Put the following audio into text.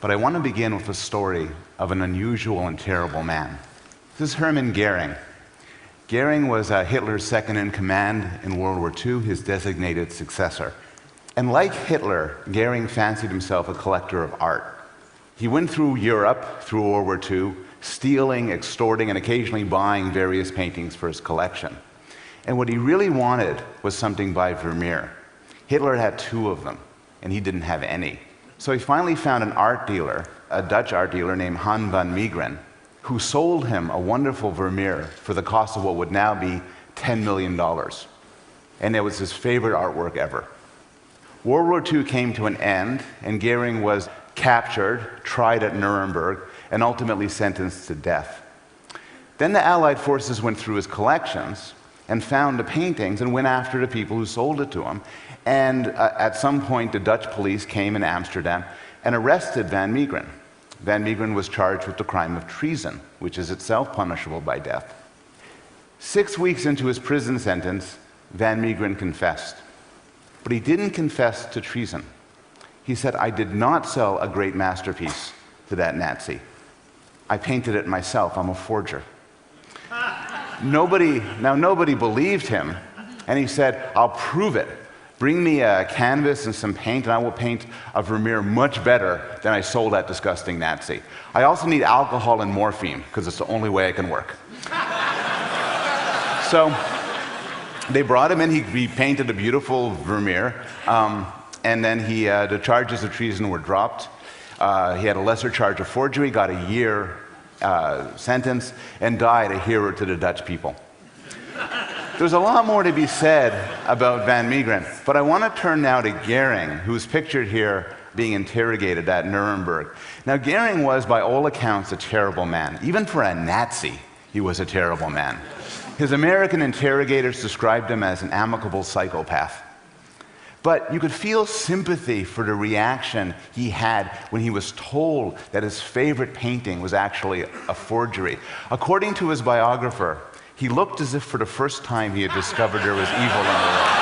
But I want to begin with a story of an unusual and terrible man. This is Hermann Goering. Goering was Hitler's second-in-command in World War II, his designated successor. And like Hitler, Goering fancied himself a collector of art. He went through Europe through World War II, stealing, extorting, and occasionally buying various paintings for his collection. And what he really wanted was something by Vermeer. Hitler had 2 of them, and he didn't have any. So he finally found an art dealer, a Dutch art dealer named Han van Meegeren, who sold him a wonderful Vermeer for the cost of what would now be $10 million. And it was his favorite artwork ever. World War II came to an end, and Goering was captured, tried at Nuremberg, and ultimately sentenced to death. Then the Allied forces went through his collections and found the paintings and went after the people who sold it to him. And at some point, the Dutch police came in Amsterdam and arrested Van Meegeren. Van Meegeren was charged with the crime of treason, which is itself punishable by death. 6 weeks into his prison sentence, Van Meegeren confessed. But he didn't confess to treason. He said, "I did not sell a great masterpiece to that Nazi. I painted it myself. I'm a forger." Nobody believed him, and he said, "I'll prove it. Bring me a canvas and some paint, and I will paint a Vermeer much better than I sold that disgusting Nazi. I also need alcohol and morphine, because it's the only way I can work." So they brought him in. He painted a beautiful Vermeer, and then the charges of treason were dropped. He had a lesser charge of forgery, got a year sentence, and died a hero to the Dutch people. There's a lot more to be said about Van Meegeren, but I want to turn now to Goering, who's pictured here being interrogated at Nuremberg. Now, Goering was, by all accounts, a terrible man. Even for a Nazi, he was a terrible man. His American interrogators described him as an amicable psychopath. But you could feel sympathy for the reaction he had when he was told that his favorite painting was actually a forgery. According to his biographer, he looked as if for the first time he had discovered there was evil in the world.